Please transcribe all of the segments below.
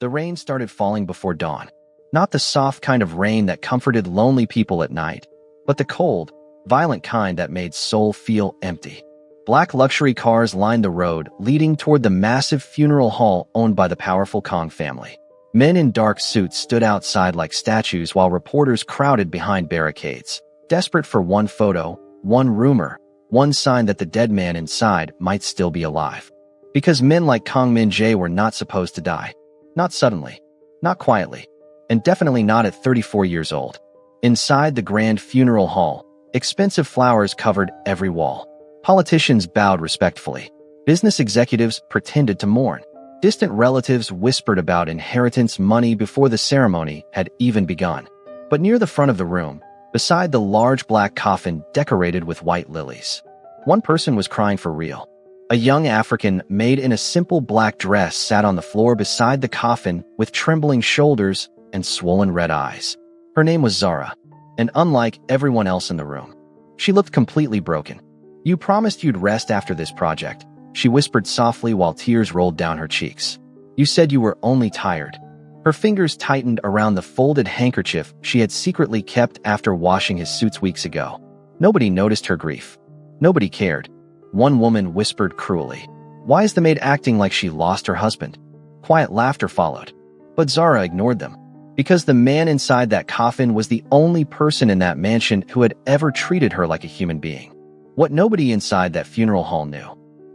The rain started falling before dawn. Not the soft kind of rain that comforted lonely people at night, but the cold, violent kind that made soul feel empty. Black luxury cars lined the road, leading toward the massive funeral hall owned by the powerful Kong family. Men in dark suits stood outside like statues while reporters crowded behind barricades, desperate for one photo, one rumor, one sign that the dead man inside might still be alive. Because men like Kong Min-jae were not supposed to die. Not suddenly, not quietly, and definitely not at 34 years old. Inside the grand funeral hall, expensive flowers covered every wall. Politicians bowed respectfully. Business executives pretended to mourn. Distant relatives whispered about inheritance money before the ceremony had even begun. But near the front of the room, beside the large black coffin decorated with white lilies, one person was crying for real. A young African Maid in a simple black dress sat on the floor beside the coffin with trembling shoulders and swollen red eyes. Her name was Zara, and unlike everyone else in the room, she looked completely broken. "You promised you'd rest after this project," she whispered softly while tears rolled down her cheeks. "You said you were only tired." Her fingers tightened around the folded handkerchief she had secretly kept after washing his suits weeks ago. Nobody noticed her grief. Nobody cared. One woman whispered cruelly, "Why is the maid acting like she lost her husband?" Quiet laughter followed, but Zara ignored them. Because the man inside that coffin was the only person in that mansion who had ever treated her like a human being. What nobody inside that funeral hall knew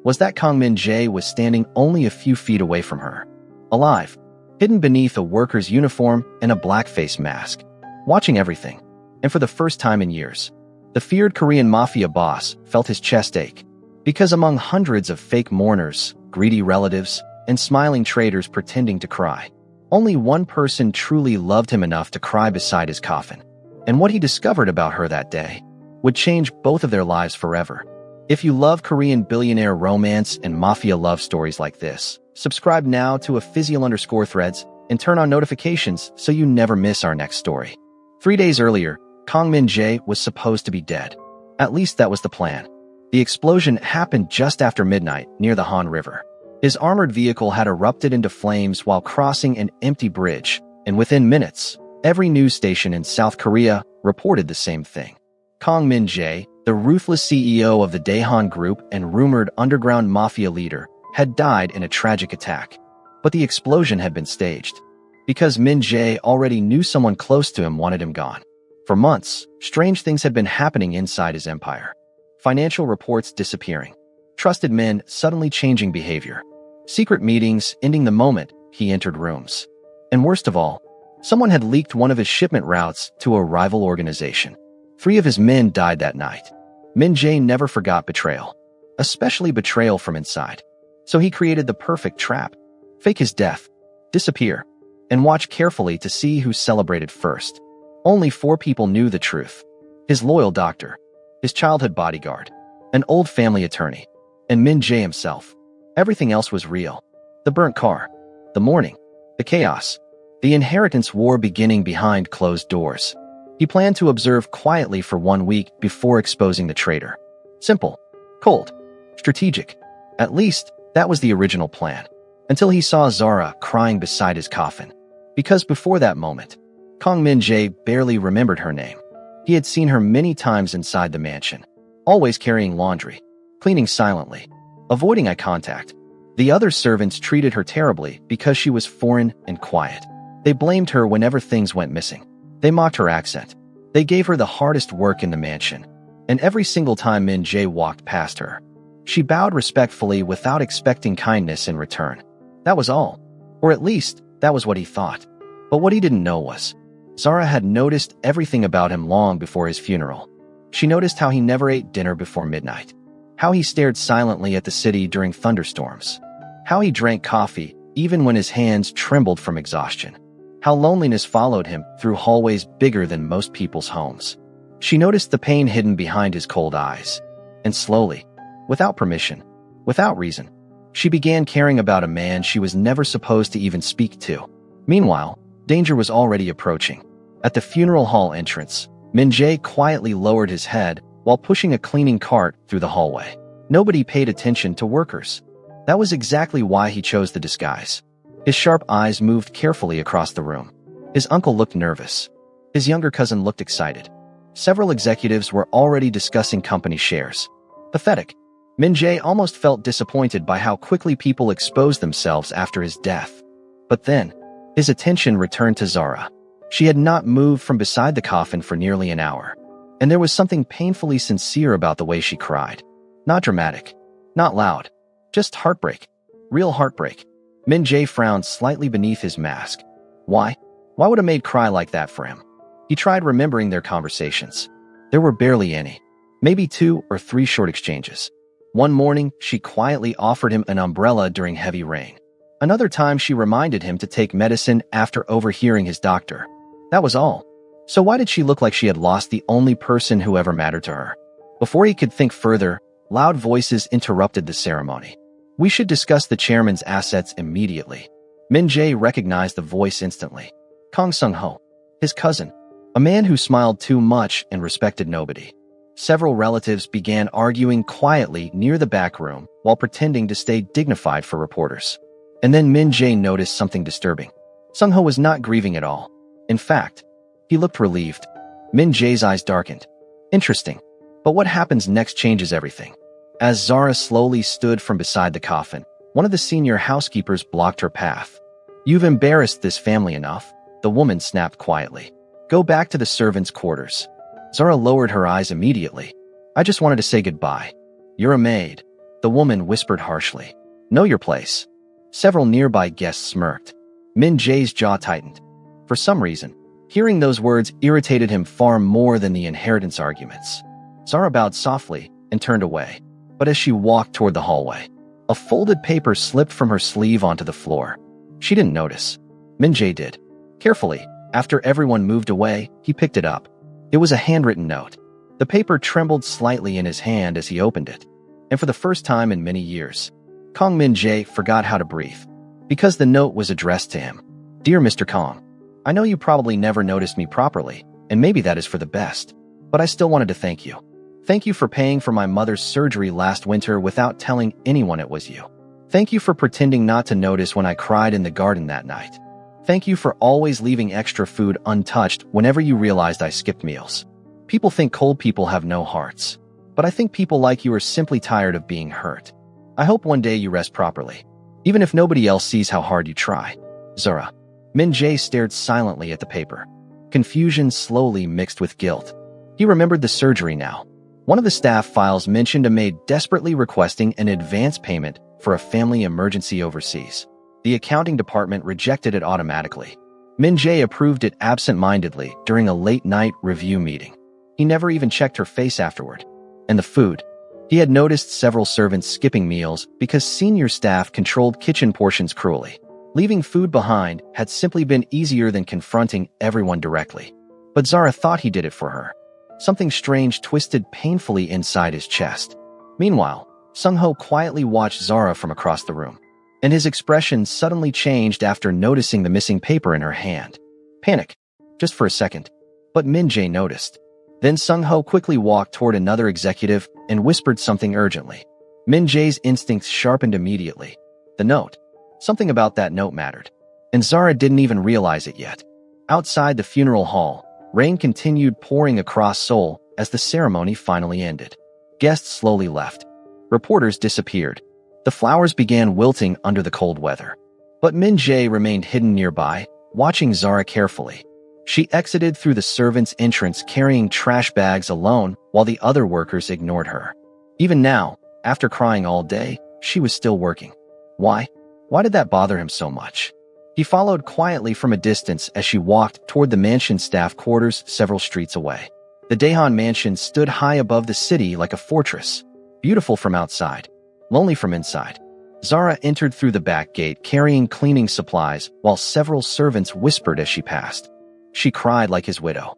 was that Kong Min-jae was standing only a few feet away from her, alive, hidden beneath a worker's uniform and a blackface mask, watching everything. And for the first time in years, the feared Korean Mafia boss felt his chest ache. Because among hundreds of fake mourners, greedy relatives, and smiling traitors pretending to cry, only one person truly loved him enough to cry beside his coffin. And what he discovered about her that day would change both of their lives forever. If you love Korean billionaire romance and mafia love stories like this, subscribe now to @Official_Threads and turn on notifications so you never miss our next story. 3 days earlier, Kong Min-jae was supposed to be dead. At least that was the plan. The explosion happened just after midnight near the Han River. His armored vehicle had erupted into flames while crossing an empty bridge, and within minutes, every news station in South Korea reported the same thing. Kong Min-jae, the ruthless CEO of the Daehan Group and rumored underground mafia leader, had died in a tragic attack. But the explosion had been staged. Because Min-jae already knew someone close to him wanted him gone. For months, strange things had been happening inside his empire. Financial reports disappearing. Trusted men suddenly changing behavior. Secret meetings ending the moment he entered rooms. And worst of all, someone had leaked one of his shipment routes to a rival organization. 3 of his men died that night. Min-jae never forgot betrayal, especially betrayal from inside. So he created the perfect trap. Fake his death, disappear, and watch carefully to see who celebrated first. Only 4 people knew the truth. His loyal doctor, his childhood bodyguard, an old family attorney, and Min-jae himself. Everything else was real. The burnt car, the mourning, the chaos, the inheritance war beginning behind closed doors. He planned to observe quietly for 1 week before exposing the traitor. Simple, cold, strategic. At least, that was the original plan. Until he saw Zara crying beside his coffin. Because before that moment, Kong Min-jae barely remembered her name. He had seen her many times inside the mansion, always carrying laundry, cleaning silently, avoiding eye contact. The other servants treated her terribly because she was foreign and quiet. They blamed her whenever things went missing. They mocked her accent. They gave her the hardest work in the mansion. And every single time Min-jae walked past her, she bowed respectfully without expecting kindness in return. That was all. Or at least, that was what he thought. But what he didn't know was, Zara had noticed everything about him long before his funeral. She noticed how he never ate dinner before midnight, how he stared silently at the city during thunderstorms, how he drank coffee even when his hands trembled from exhaustion, how loneliness followed him through hallways bigger than most people's homes. She noticed the pain hidden behind his cold eyes, and slowly, without permission, without reason, she began caring about a man she was never supposed to even speak to. Meanwhile, danger was already approaching. At the funeral hall entrance, Min-jae quietly lowered his head while pushing a cleaning cart through the hallway. Nobody paid attention to workers. That was exactly why he chose the disguise. His sharp eyes moved carefully across the room. His uncle looked nervous. His younger cousin looked excited. Several executives were already discussing company shares. Pathetic. Min-jae almost felt disappointed by how quickly people exposed themselves after his death. But then, his attention returned to Zara. She had not moved from beside the coffin for nearly an hour. And there was something painfully sincere about the way she cried. Not dramatic. Not loud. Just heartbreak. Real heartbreak. Min-jae frowned slightly beneath his mask. Why? Why would a maid cry like that for him? He tried remembering their conversations. There were barely any. Maybe 2 or 3 short exchanges. One morning, she quietly offered him an umbrella during heavy rain. Another time, she reminded him to take medicine after overhearing his doctor. That was all. So why did she look like she had lost the only person who ever mattered to her? Before he could think further, loud voices interrupted the ceremony. We should discuss the chairman's assets immediately. Min-jae recognized the voice instantly. Kong Sung-ho, his cousin, a man who smiled too much and respected nobody. Several relatives began arguing quietly near the back room while pretending to stay dignified for reporters. And then Min-jae noticed something disturbing. Sung-ho was not grieving at all. In fact, he looked relieved. Min-jae's eyes darkened. Interesting. But what happens next changes everything. As Zara slowly stood from beside the coffin, one of the senior housekeepers blocked her path. You've embarrassed this family enough, the woman snapped quietly. Go back to the servants' quarters. Zara lowered her eyes immediately. I just wanted to say goodbye. You're a maid, the woman whispered harshly. Know your place. Several nearby guests smirked. Min-jae's jaw tightened. For some reason, hearing those words irritated him far more than the inheritance arguments. Zara bowed softly and turned away. But as she walked toward the hallway, a folded paper slipped from her sleeve onto the floor. She didn't notice. Min-jae did. Carefully, after everyone moved away, he picked it up. It was a handwritten note. The paper trembled slightly in his hand as he opened it. And for the first time in many years, Kong Min-jae forgot how to breathe. Because the note was addressed to him. Dear Mr. Kong, I know you probably never noticed me properly, and maybe that is for the best. But I still wanted to thank you. Thank you for paying for my mother's surgery last winter without telling anyone it was you. Thank you for pretending not to notice when I cried in the garden that night. Thank you for always leaving extra food untouched whenever you realized I skipped meals. People think cold people have no hearts. But I think people like you are simply tired of being hurt. I hope one day you rest properly, even if nobody else sees how hard you try. Zara. Min-jae stared silently at the paper. Confusion slowly mixed with guilt. He remembered the surgery now. One of the staff files mentioned a maid desperately requesting an advance payment for a family emergency overseas. The accounting department rejected it automatically. Min-jae approved it absent-mindedly during a late-night review meeting. He never even checked her face afterward. And the food. He had noticed several servants skipping meals because senior staff controlled kitchen portions cruelly. Leaving food behind had simply been easier than confronting everyone directly. But Zara thought he did it for her. Something strange twisted painfully inside his chest. Meanwhile, Sung-ho quietly watched Zara from across the room. And his expression suddenly changed after noticing the missing paper in her hand. Panic. Just for a second. But Min-jae noticed. Then Sung-ho quickly walked toward another executive and whispered something urgently. Min-jae's instincts sharpened immediately. The note. Something about that note mattered. And Zara didn't even realize it yet. Outside the funeral hall, rain continued pouring across Seoul as the ceremony finally ended. Guests slowly left. Reporters disappeared. The flowers began wilting under the cold weather. But Min-jae remained hidden nearby, watching Zara carefully. She exited through the servants' entrance carrying trash bags alone while the other workers ignored her. Even now, after crying all day, she was still working. Why? Why did that bother him so much? He followed quietly from a distance as she walked toward the mansion staff quarters several streets away. The Daehan mansion stood high above the city like a fortress, beautiful from outside, lonely from inside. Zara entered through the back gate carrying cleaning supplies while several servants whispered as she passed. She cried like his widow.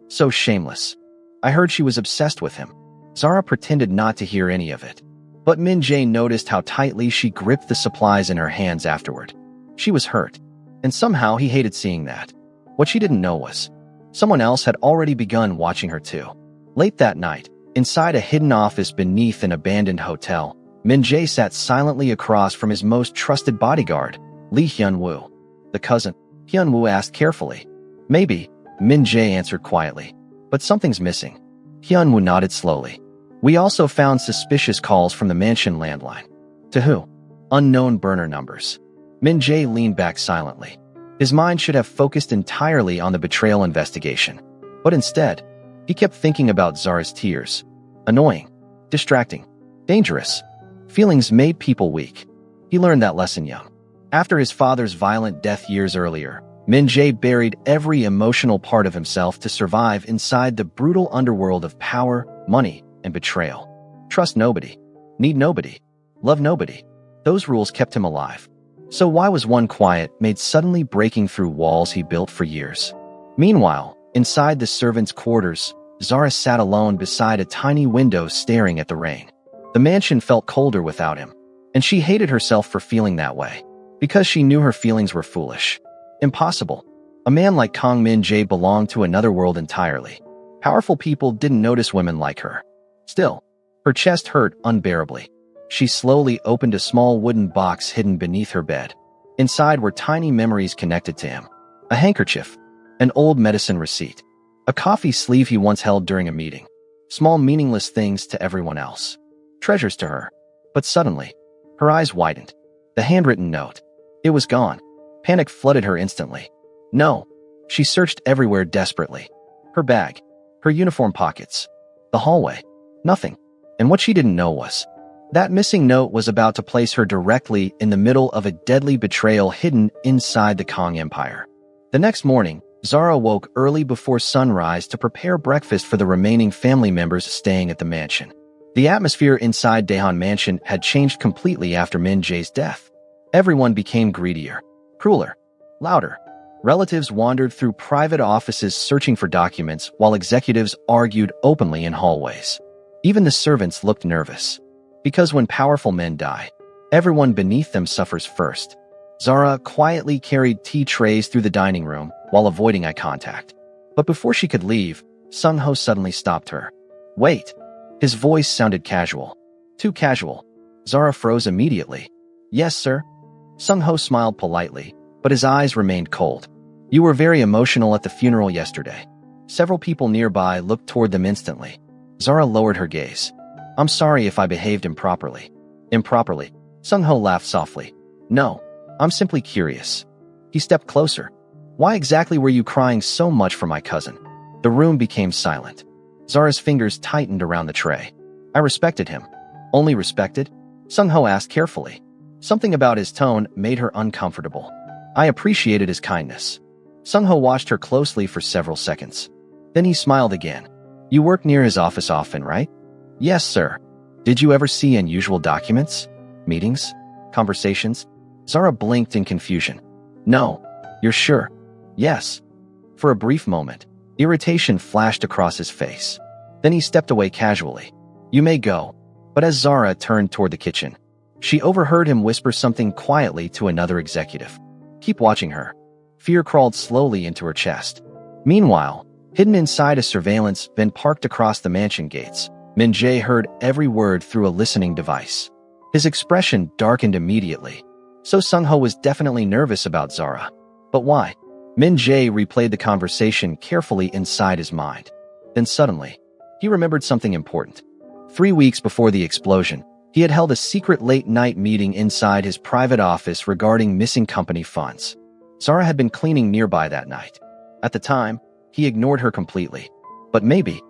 So shameless. I heard she was obsessed with him. Zara pretended not to hear any of it. But Min-jae noticed how tightly she gripped the supplies in her hands afterward. She was hurt. And somehow he hated seeing that. What she didn't know was, someone else had already begun watching her too. Late that night, inside a hidden office beneath an abandoned hotel, Min-jae sat silently across from his most trusted bodyguard, Lee Hyun-woo. The cousin, Hyun-woo asked carefully. Maybe, Min-jae answered quietly. But something's missing. Hyun-woo nodded slowly. We also found suspicious calls from the mansion landline. To who? Unknown burner numbers. Min-jae leaned back silently. His mind should have focused entirely on the betrayal investigation. But instead, he kept thinking about Zara's tears. Annoying, distracting, dangerous. Feelings made people weak. He learned that lesson young. After his father's violent death years earlier, Min-jae buried every emotional part of himself to survive inside the brutal underworld of power, money, and betrayal. Trust nobody. Need nobody. Love nobody. Those rules kept him alive. So why was one quiet maid suddenly breaking through walls he built for years? Meanwhile, inside the servants' quarters, Zara sat alone beside a tiny window staring at the rain. The mansion felt colder without him, and she hated herself for feeling that way, because she knew her feelings were foolish. Impossible. A man like Kong Min-jae belonged to another world entirely. Powerful people didn't notice women like her. Still, her chest hurt unbearably. She slowly opened a small wooden box hidden beneath her bed. Inside were tiny memories connected to him. A handkerchief, an old medicine receipt, a coffee sleeve he once held during a meeting. Small meaningless things to everyone else. Treasures to her. But suddenly, her eyes widened. The handwritten note. It was gone. Panic flooded her instantly. No. She searched everywhere desperately. Her bag. Her uniform pockets. The hallway. Nothing. And what she didn't know was, that missing note was about to place her directly in the middle of a deadly betrayal hidden inside the Kong Empire. The next morning, Zara woke early before sunrise to prepare breakfast for the remaining family members staying at the mansion. The atmosphere inside Daehan Mansion had changed completely after Min-jae's death. Everyone became greedier, crueler, louder. Relatives wandered through private offices searching for documents while executives argued openly in hallways. Even the servants looked nervous. Because when powerful men die, everyone beneath them suffers first. Zara quietly carried tea trays through the dining room while avoiding eye contact. But before she could leave, Sung-ho suddenly stopped her. Wait. His voice sounded casual. Too casual. Zara froze immediately. Yes, sir. Sung-ho smiled politely, but his eyes remained cold. You were very emotional at the funeral yesterday. Several people nearby looked toward them instantly. Zara lowered her gaze. I'm sorry if I behaved improperly. Improperly? Sung-ho laughed softly. No, I'm simply curious. He stepped closer. Why exactly were you crying so much for my cousin? The room became silent. Zara's fingers tightened around the tray. I respected him. Only respected? Sung-ho asked carefully. Something about his tone made her uncomfortable. I appreciated his kindness. Sung-ho watched her closely for several seconds. Then he smiled again. You work near his office often, right? Yes, sir. Did you ever see unusual documents? Meetings? Conversations? Zara blinked in confusion. No. You're sure? Yes. For a brief moment, irritation flashed across his face. Then he stepped away casually. You may go. But as Zara turned toward the kitchen, she overheard him whisper something quietly to another executive. Keep watching her. Fear crawled slowly into her chest. Meanwhile, hidden inside a surveillance van parked across the mansion gates, Min-jae heard every word through a listening device. His expression darkened immediately. So Sung-ho was definitely nervous about Zara. But why? Min-jae replayed the conversation carefully inside his mind. Then suddenly, he remembered something important. 3 weeks before the explosion, he had held a secret late-night meeting inside his private office regarding missing company funds. Zara had been cleaning nearby that night. At the time, he ignored her completely. But maybe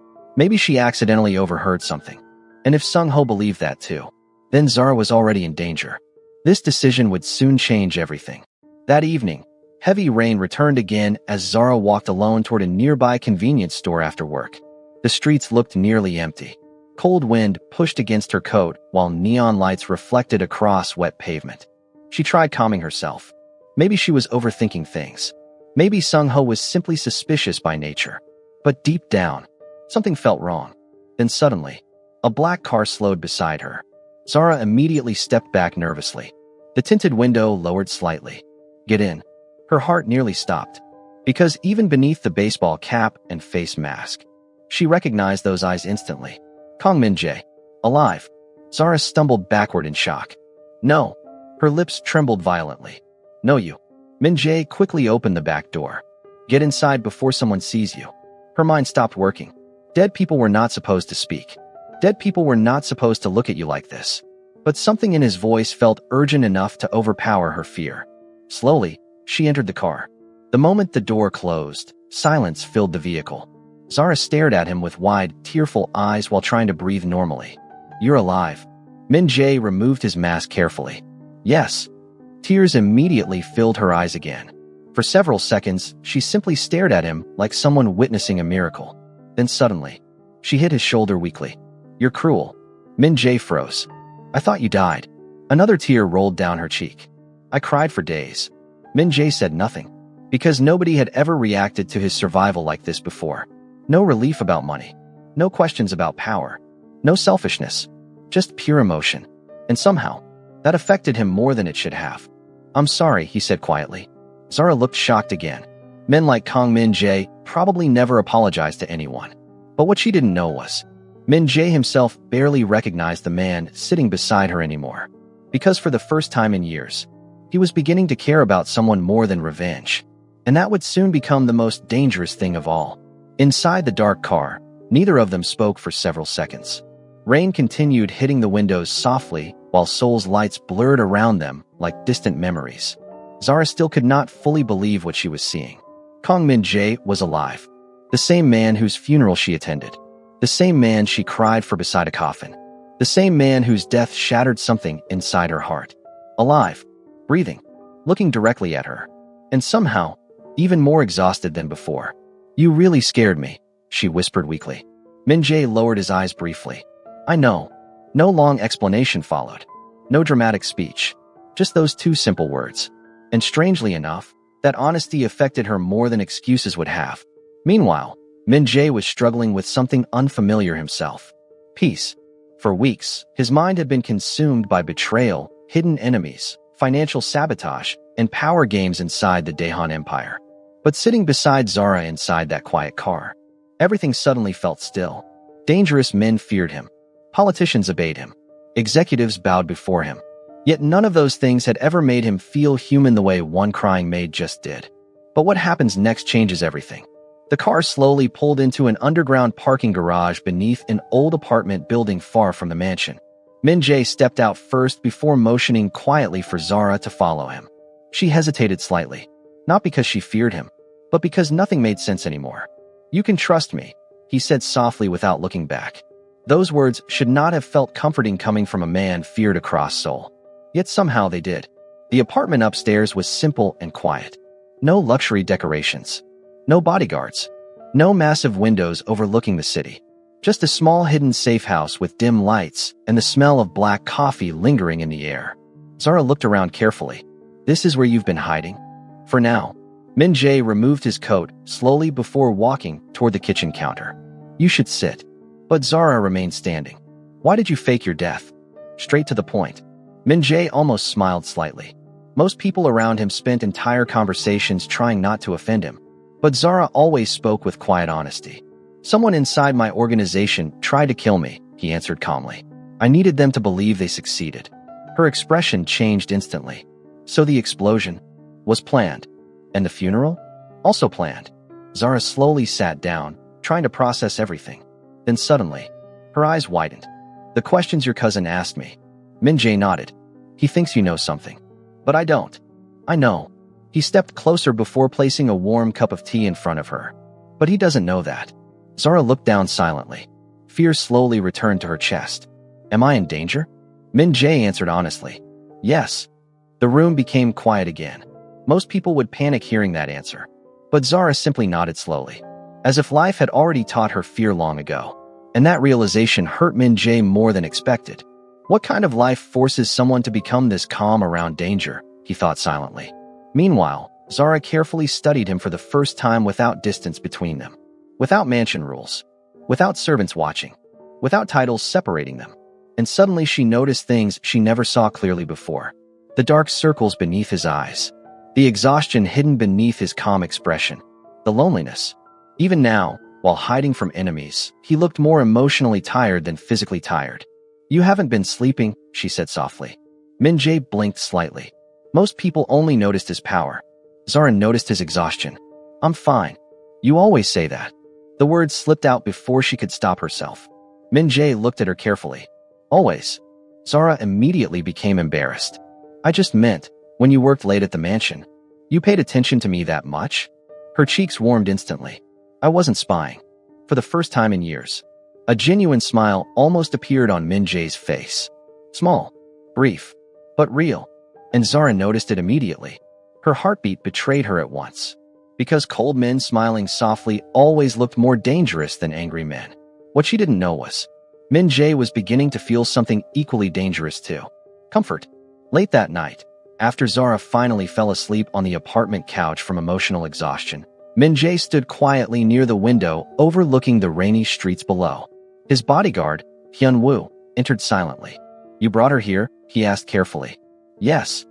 she accidentally overheard something. And if Sung-ho believed that too, then Zara was already in danger. This decision would soon change everything. That evening, heavy rain returned again as Zara walked alone toward a nearby convenience store after work. The streets looked nearly empty. Cold wind pushed against her coat while neon lights reflected across wet pavement. She tried calming herself. Maybe she was overthinking things. Maybe Sung-ho was simply suspicious by nature. But deep down, something felt wrong. Then suddenly, a black car slowed beside her. Zara immediately stepped back nervously. The tinted window lowered slightly. Get in. Her heart nearly stopped. Because even beneath the baseball cap and face mask, she recognized those eyes instantly. Kong Min-jae. Alive. Zara stumbled backward in shock. No. Her lips trembled violently. No, you. Min-jae quickly opened the back door. Get inside before someone sees you. Her mind stopped working. Dead people were not supposed to speak. Dead people were not supposed to look at you like this. But something in his voice felt urgent enough to overpower her fear. Slowly, she entered the car. The moment the door closed, silence filled the vehicle. Zara stared at him with wide, tearful eyes while trying to breathe normally. You're alive. Min-jae removed his mask carefully. Yes. Tears immediately filled her eyes again. For several seconds, she simply stared at him like someone witnessing a miracle. Then suddenly, she hit his shoulder weakly. You're cruel. Min-jae froze. I thought you died. Another tear rolled down her cheek. I cried for days. Min-jae said nothing. Because nobody had ever reacted to his survival like this before. No relief about money. No questions about power. No selfishness. Just pure emotion. And somehow, that affected him more than it should have. I'm sorry, he said quietly. Zara looked shocked again. Men like Kong Min-jae probably never apologized to anyone. But what she didn't know was, Min-jae himself barely recognized the man sitting beside her anymore. Because for the first time in years, he was beginning to care about someone more than revenge. And that would soon become the most dangerous thing of all. Inside the dark car, neither of them spoke for several seconds. Rain continued hitting the windows softly, while Seoul's lights blurred around them like distant memories. Zara still could not fully believe what she was seeing. Kong Min-jae was alive. The same man whose funeral she attended. The same man she cried for beside a coffin. The same man whose death shattered something inside her heart. Alive, breathing, looking directly at her. And somehow, even more exhausted than before. You really scared me, she whispered weakly. Min-jae lowered his eyes briefly. I know. No long explanation followed. No dramatic speech. Just those two simple words. And strangely enough, that honesty affected her more than excuses would have. Meanwhile, Min-jae was struggling with something unfamiliar himself. Peace. For weeks, his mind had been consumed by betrayal, hidden enemies, financial sabotage, and power games inside the Daehan Empire. But sitting beside Zara inside that quiet car, everything suddenly felt still. Dangerous men feared him. Politicians obeyed him. Executives bowed before him. Yet none of those things had ever made him feel human the way one crying maid just did. But what happens next changes everything. The car slowly pulled into an underground parking garage beneath an old apartment building far from the mansion. Min-jae stepped out first before motioning quietly for Zara to follow him. She hesitated slightly. Not because she feared him, but because nothing made sense anymore. You can trust me, he said softly without looking back. Those words should not have felt comforting coming from a man feared across Seoul. Yet somehow they did. The apartment upstairs was simple and quiet. No luxury decorations. No bodyguards. No massive windows overlooking the city. Just a small hidden safe house with dim lights and the smell of black coffee lingering in the air. Zara looked around carefully. This is where you've been hiding? For now. Min-jae removed his coat slowly before walking toward the kitchen counter. You should sit. But Zara remained standing. Why did you fake your death? Straight to the point. Min-jae almost smiled slightly. Most people around him spent entire conversations trying not to offend him. But Zara always spoke with quiet honesty. Someone inside my organization tried to kill me, he answered calmly. I needed them to believe they succeeded. Her expression changed instantly. So the explosion was planned. And the funeral? Also planned. Zara slowly sat down, trying to process everything. Then suddenly, her eyes widened. The questions your cousin asked me. Min-jae nodded. He thinks you know something. But I don't. I know. He stepped closer before placing a warm cup of tea in front of her. But he doesn't know that. Zara looked down silently. Fear slowly returned to her chest. Am I in danger? Min-jae answered honestly. Yes. The room became quiet again. Most people would panic hearing that answer. But Zara simply nodded slowly, as if life had already taught her fear long ago. And that realization hurt Min-jae more than expected. What kind of life forces someone to become this calm around danger? He thought silently. Meanwhile, Zara carefully studied him for the first time without distance between them. Without mansion rules. Without servants watching. Without titles separating them. And suddenly she noticed things she never saw clearly before. The dark circles beneath his eyes. The exhaustion hidden beneath his calm expression. The loneliness. Even now, while hiding from enemies, he looked more emotionally tired than physically tired. You haven't been sleeping, she said softly. Min-jae blinked slightly. Most people only noticed his power. Zara noticed his exhaustion. I'm fine. You always say that. The words slipped out before she could stop herself. Min-jae looked at her carefully. Always. Zara immediately became embarrassed. I just meant, when you worked late at the mansion. You paid attention to me that much? Her cheeks warmed instantly. I wasn't spying. For the first time in years. A genuine smile almost appeared on Min-jae's face. Small, brief, but real. And Zara noticed it immediately. Her heartbeat betrayed her at once. Because cold men smiling softly always looked more dangerous than angry men. What she didn't know was, Min-jae was beginning to feel something equally dangerous too. Comfort. Late that night, after Zara finally fell asleep on the apartment couch from emotional exhaustion, Min-jae stood quietly near the window overlooking the rainy streets below. His bodyguard, Hyun-woo, entered silently. You brought her here? He asked carefully. Yes.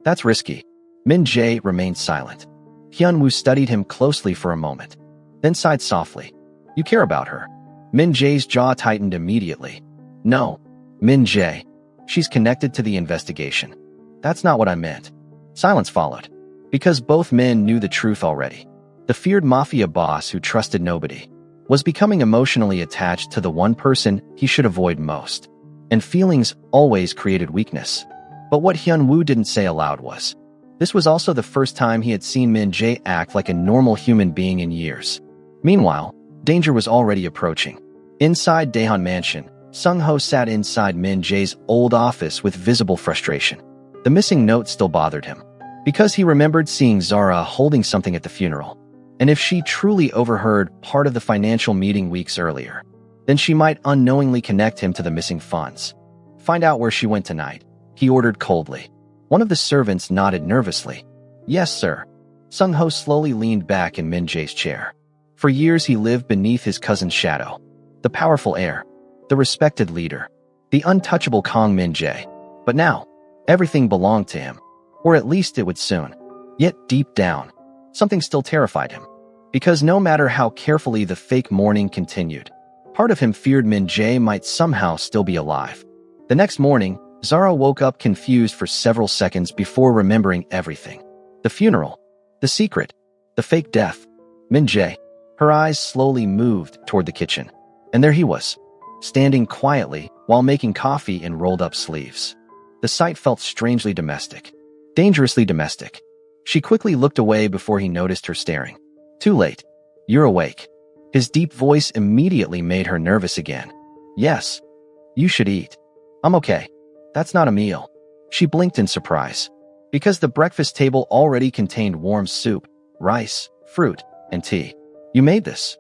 That's risky. Min-jae remained silent. Hyun-woo studied him closely for a moment, then sighed softly. You care about her? Min-jae's jaw tightened immediately. No. Min-jae. She's connected to the investigation. That's not what I meant. Silence followed, because both men knew the truth already. The feared Mafia boss who trusted nobody was becoming emotionally attached to the one person he should avoid most. And feelings always created weakness. But what Hyun-woo didn't say aloud was, this was also the first time he had seen Min-jae act like a normal human being in years. Meanwhile, danger was already approaching. Inside Daehan Mansion, Sung-ho sat inside Min-jae's old office with visible frustration. The missing note still bothered him, because he remembered seeing Zara holding something at the funeral. And if she truly overheard part of the financial meeting weeks earlier, then she might unknowingly connect him to the missing funds. Find out where she went tonight, he ordered coldly. One of the servants nodded nervously. Yes, sir. Sung-ho slowly leaned back in Min-jae's chair. For years he lived beneath his cousin's shadow. The powerful heir, the respected leader, the untouchable Kong Min-jae. But now, everything belonged to him. Or at least it would soon. Yet deep down, something still terrified him. Because no matter how carefully the fake mourning continued, part of him feared Min-jae might somehow still be alive. The next morning, Zara woke up confused for several seconds before remembering everything. The funeral, the secret, the fake death. Min-jae. Her eyes slowly moved toward the kitchen. And there he was, standing quietly while making coffee in rolled-up sleeves. The sight felt strangely domestic. Dangerously domestic. She quickly looked away before he noticed her staring. Too late. You're awake. His deep voice immediately made her nervous again. Yes. You should eat. I'm okay. That's not a meal. She blinked in surprise. Because the breakfast table already contained warm soup, rice, fruit, and tea. You made this.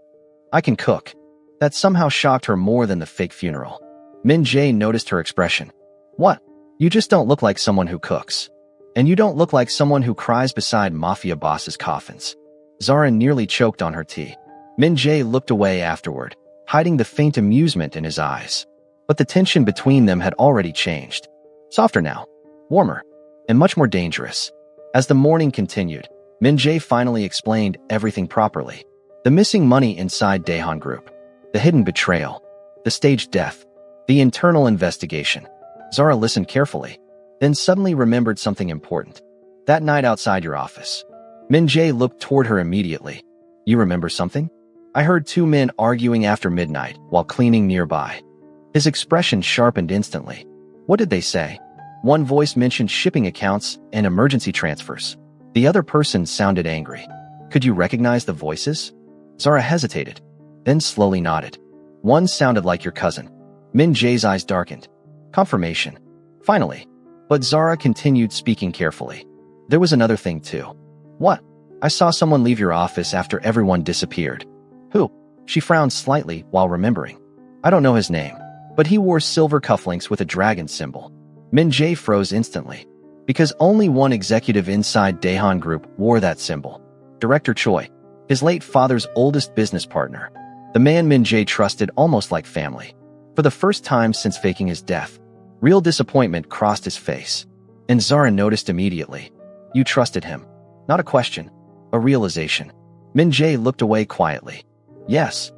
I can cook. That somehow shocked her more than the fake funeral. Min-jae noticed her expression. What? You just don't look like someone who cooks. And you don't look like someone who cries beside Mafia bosses' coffins. Zara nearly choked on her tea. Min-jae looked away afterward, hiding the faint amusement in his eyes. But the tension between them had already changed. Softer now, warmer, and much more dangerous. As the morning continued, Min-jae finally explained everything properly. The missing money inside Daehan Group, the hidden betrayal, the staged death, the internal investigation. Zara listened carefully, then suddenly remembered something important. That night outside your office. Min-jae looked toward her immediately. You remember something? I heard two men arguing after midnight while cleaning nearby. His expression sharpened instantly. What did they say? One voice mentioned shipping accounts and emergency transfers. The other person sounded angry. Could you recognize the voices? Zara hesitated, then slowly nodded. One sounded like your cousin. Min-jae's eyes darkened. Confirmation. Finally. But Zara continued speaking carefully. There was another thing too. What? I saw someone leave your office after everyone disappeared. Who? She frowned slightly while remembering. I don't know his name, but he wore silver cufflinks with a dragon symbol. Min-jae froze instantly, because only one executive inside Daehan Group wore that symbol. Director Choi, his late father's oldest business partner. The man Min-jae trusted almost like family. For the first time since faking his death, real disappointment crossed his face. And Zara noticed immediately. You trusted him. Not a question, a realization. Min-jae looked away quietly. Yes.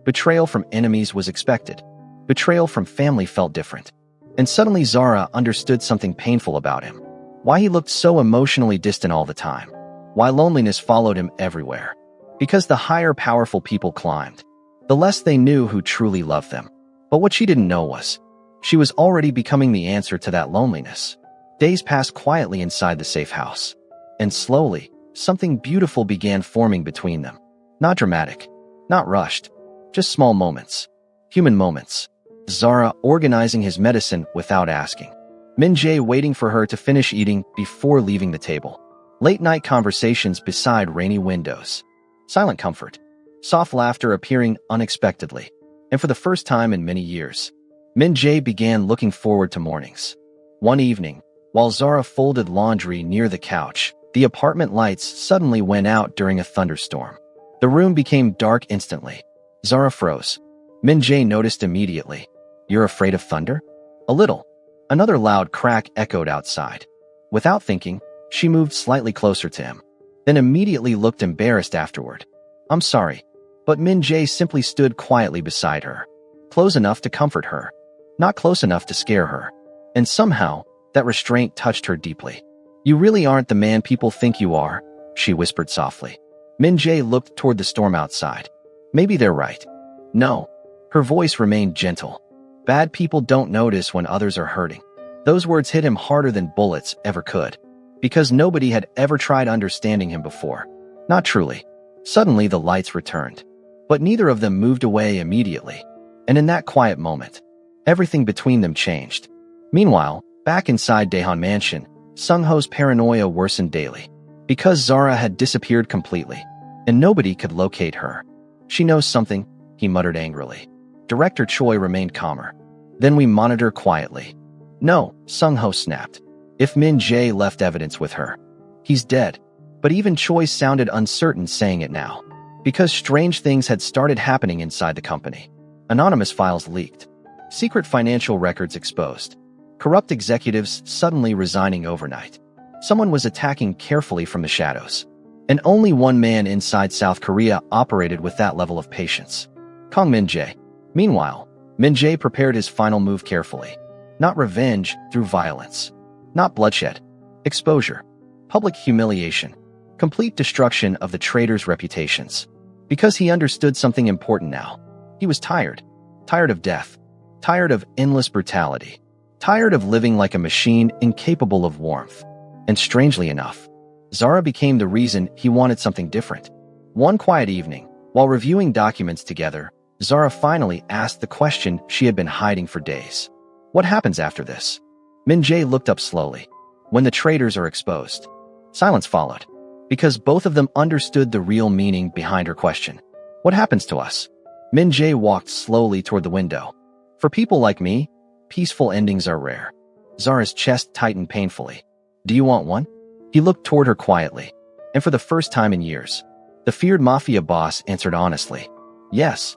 Betrayal from enemies was expected. Betrayal from family felt different. And suddenly Zara understood something painful about him. Why he looked so emotionally distant all the time. Why loneliness followed him everywhere. Because the higher powerful people climbed, the less they knew who truly loved them. But what she didn't know was, she was already becoming the answer to that loneliness. Days passed quietly inside the safe house. And slowly, something beautiful began forming between them. Not dramatic, not rushed, just small moments. Human moments. Zara organizing his medicine without asking. Min-jae waiting for her to finish eating before leaving the table. Late-night conversations beside rainy windows. Silent comfort. Soft laughter appearing unexpectedly. And for the first time in many years, Min-jae began looking forward to mornings. One evening, while Zara folded laundry near the couch, the apartment lights suddenly went out during a thunderstorm. The room became dark instantly. Zara froze. Min-jae noticed immediately. "You're afraid of thunder?" "A little." Another loud crack echoed outside. Without thinking, she moved slightly closer to him, then immediately looked embarrassed afterward. "I'm sorry." But Min-jae simply stood quietly beside her. Close enough to comfort her, not close enough to scare her. And somehow, that restraint touched her deeply. "You really aren't the man people think you are," she whispered softly. Min-jae looked toward the storm outside. "Maybe they're right." "No." Her voice remained gentle. "Bad people don't notice when others are hurting." Those words hit him harder than bullets ever could. Because nobody had ever tried understanding him before. Not truly. Suddenly the lights returned. But neither of them moved away immediately. And in that quiet moment, everything between them changed. Meanwhile, back inside Daehan Mansion, Sung-ho's paranoia worsened daily. Because Zara had disappeared completely, and nobody could locate her. "She knows something," he muttered angrily. Director Choi remained calmer. "Then we monitor quietly." "No," Sung-ho snapped. "If Min-jae left evidence with her, he's dead." But even Choi sounded uncertain saying it now. Because strange things had started happening inside the company. Anonymous files leaked. Secret financial records exposed. Corrupt executives suddenly resigning overnight. Someone was attacking carefully from the shadows. And only one man inside South Korea operated with that level of patience. Kong Min-jae. Meanwhile, Min-jae prepared his final move carefully. Not revenge through violence. Not bloodshed. Exposure. Public humiliation. Complete destruction of the traitors' reputations. Because he understood something important now. He was tired. Tired of death. Tired of endless brutality. Tired of living like a machine incapable of warmth. And strangely enough, Zara became the reason he wanted something different. One quiet evening, while reviewing documents together, Zara finally asked the question she had been hiding for days. "What happens after this?" Min-jae looked up slowly. "When the traitors are exposed." Silence followed. Because both of them understood the real meaning behind her question. "What happens to us?" Min-jae walked slowly toward the window. "For people like me, peaceful endings are rare." Zara's chest tightened painfully. "Do you want one?" He looked toward her quietly. And for the first time in years, the feared Mafia boss answered honestly. "Yes."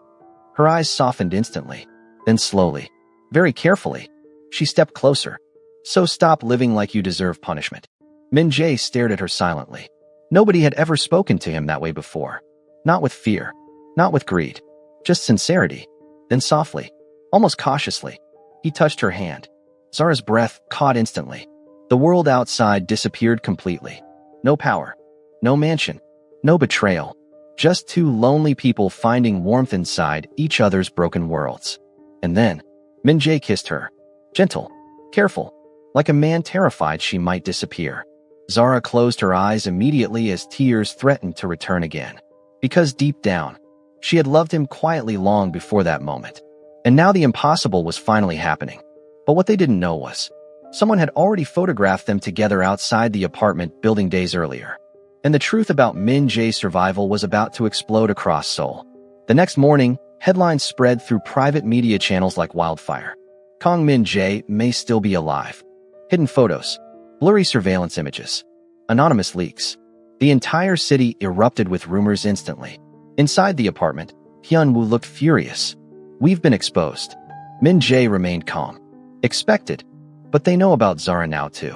Her eyes softened instantly. Then slowly, very carefully, she stepped closer. "So stop living like you deserve punishment." Min-jae stared at her silently. Nobody had ever spoken to him that way before. Not with fear. Not with greed. Just sincerity. Then softly, almost cautiously, he touched her hand. Zara's breath caught instantly. The world outside disappeared completely. No power. No mansion. No betrayal. Just two lonely people finding warmth inside each other's broken worlds. And then, Min-jae kissed her. Gentle. Careful. Like a man terrified she might disappear. Zara closed her eyes immediately as tears threatened to return again. Because deep down, she had loved him quietly long before that moment. And now the impossible was finally happening. But what they didn't know was, someone had already photographed them together outside the apartment building days earlier. And the truth about Min-jae's survival was about to explode across Seoul. The next morning, headlines spread through private media channels like wildfire. Kong Min-jae may still be alive. Hidden photos. Blurry surveillance images. Anonymous leaks. The entire city erupted with rumors instantly. Inside the apartment, Hyun-woo looked furious. "We've been exposed." Min-jae remained calm. Expected. But they know about Zara now too.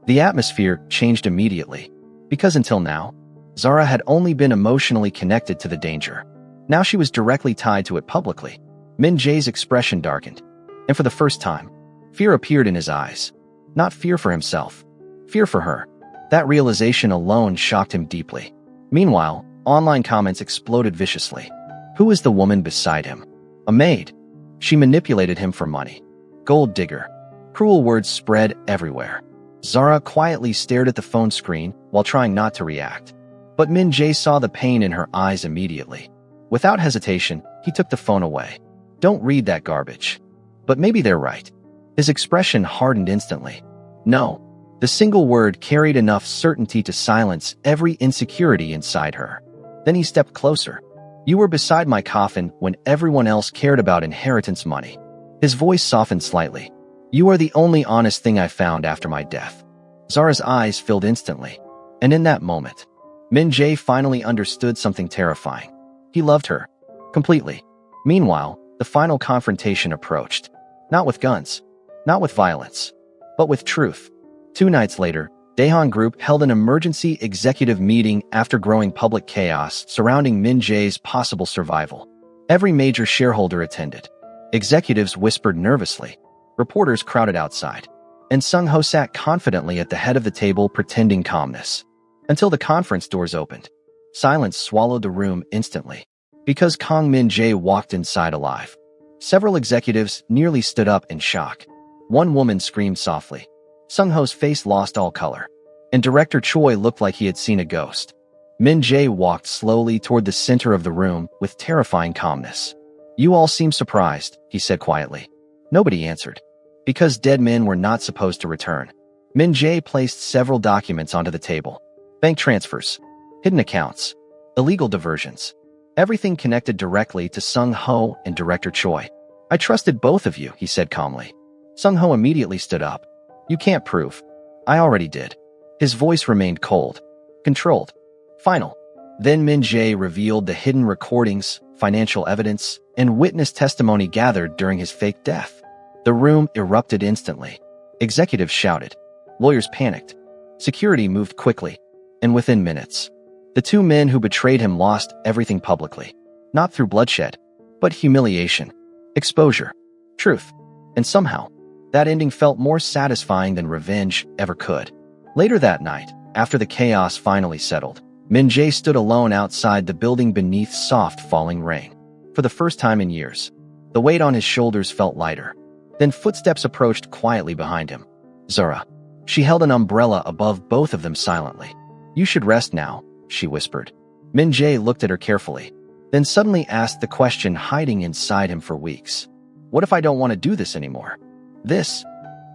The atmosphere changed immediately. Because until now, Zara had only been emotionally connected to the danger. Now she was directly tied to it publicly. Min-jae's expression darkened. And for the first time, fear appeared in his eyes. Not fear for himself. Fear for her. That realization alone shocked him deeply. Meanwhile, online comments exploded viciously. Who is the woman beside him? A maid. She manipulated him for money. Gold digger. Cruel words spread everywhere. Zara quietly stared at the phone screen while trying not to react. But Min-jae saw the pain in her eyes immediately. Without hesitation, he took the phone away. Don't read that garbage. But maybe they're right. His expression hardened instantly. No. The single word carried enough certainty to silence every insecurity inside her. Then he stepped closer. You were beside my coffin when everyone else cared about inheritance money. His voice softened slightly. You are the only honest thing I found after my death. Zara's eyes filled instantly. And in that moment, Min-jae finally understood something terrifying. He loved her. Completely. Meanwhile, the final confrontation approached. Not with guns. Not with violence. But with truth. 2 nights later, Daehan Group held an emergency executive meeting after growing public chaos surrounding Min-jae's possible survival. Every major shareholder attended. Executives whispered nervously. Reporters crowded outside. And Sung-ho sat confidently at the head of the table pretending calmness. Until the conference doors opened. Silence swallowed the room instantly. Because Kong Min-jae walked inside alive. Several executives nearly stood up in shock. One woman screamed softly. Sung-ho's face lost all color. And Director Choi looked like he had seen a ghost. Min-jae walked slowly toward the center of the room with terrifying calmness. You all seem surprised, he said quietly. Nobody answered. Because dead men were not supposed to return. Min-jae placed several documents onto the table. Bank transfers. Hidden accounts. Illegal diversions. Everything connected directly to Sung-ho and Director Choi. I trusted both of you, he said calmly. Sung-ho immediately stood up. You can't prove. I already did. His voice remained cold. Controlled. Final. Then Min-jae revealed the hidden recordings, financial evidence, and witness testimony gathered during his fake death. The room erupted instantly. Executives shouted. Lawyers panicked. Security moved quickly. And within minutes, the 2 men who betrayed him lost everything publicly. Not through bloodshed, but humiliation, exposure, truth. And somehow, that ending felt more satisfying than revenge ever could. Later that night, after the chaos finally settled, Min-jae stood alone outside the building beneath soft falling rain. For the first time in years, the weight on his shoulders felt lighter. Then footsteps approached quietly behind him. Zara. She held an umbrella above both of them silently. You should rest now, she whispered. Min-jae looked at her carefully, then suddenly asked the question hiding inside him for weeks. What if I don't want to do this anymore? This.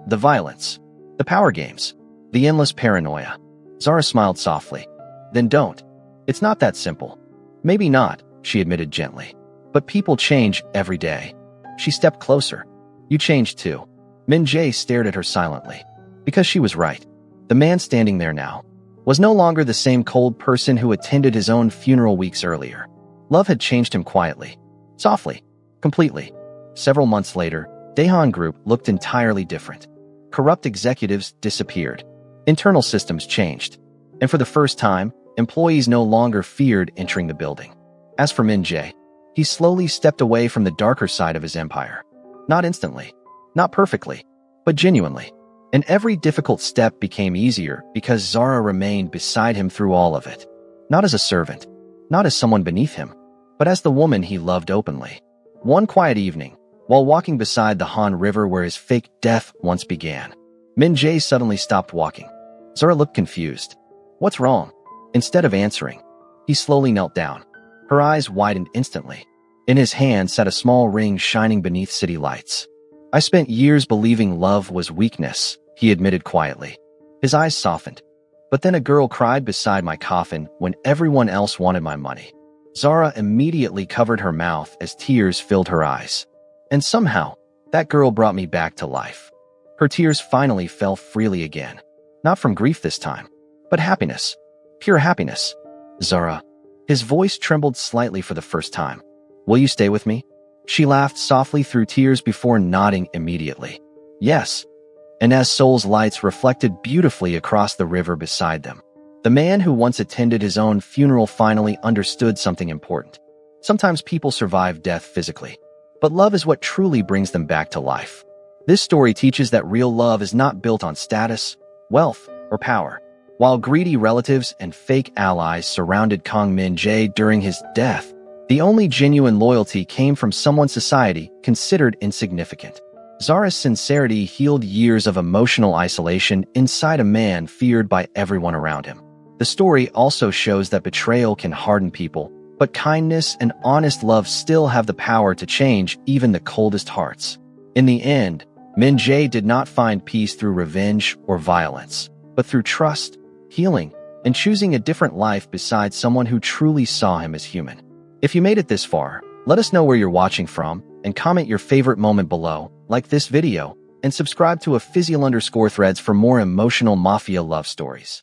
The violence. The power games. The endless paranoia. Zara smiled softly. Then don't. It's not that simple. Maybe not, she admitted gently. But people change every day. She stepped closer. You changed too. Min-jae stared at her silently. Because she was right. The man standing there now was no longer the same cold person who attended his own funeral weeks earlier. Love had changed him quietly. Softly. Completely. Several months later, Daehan Group looked entirely different. Corrupt executives disappeared. Internal systems changed. And for the first time, employees no longer feared entering the building. As for Min-jae, he slowly stepped away from the darker side of his empire. Not instantly. Not perfectly. But genuinely. And every difficult step became easier because Zara remained beside him through all of it. Not as a servant. Not as someone beneath him. But as the woman he loved openly. One quiet evening, while walking beside the Han River where his fake death once began, Min-jae suddenly stopped walking. Zara looked confused. What's wrong? Instead of answering, he slowly knelt down. Her eyes widened instantly. In his hand sat a small ring shining beneath city lights. I spent years believing love was weakness, he admitted quietly. His eyes softened. But then a girl cried beside my coffin when everyone else wanted my money. Zara immediately covered her mouth as tears filled her eyes. And somehow, that girl brought me back to life. Her tears finally fell freely again. Not from grief this time, but happiness. Pure happiness. Zara. His voice trembled slightly for the first time. Will you stay with me? She laughed softly through tears before nodding immediately. Yes. And as Seoul's lights reflected beautifully across the river beside them, the man who once attended his own funeral finally understood something important. Sometimes people survive death physically, but love is what truly brings them back to life. This story teaches that real love is not built on status, wealth, or power. While greedy relatives and fake allies surrounded Kong Min-jae during his death, the only genuine loyalty came from someone society considered insignificant. Zara's sincerity healed years of emotional isolation inside a man feared by everyone around him. The story also shows that betrayal can harden people, but kindness and honest love still have the power to change even the coldest hearts. In the end, Min-jae did not find peace through revenge or violence, but through trust, healing, and choosing a different life beside someone who truly saw him as human. If you made it this far, let us know where you're watching from and comment your favorite moment below, like this video, and subscribe to _Threads for more emotional Mafia love stories.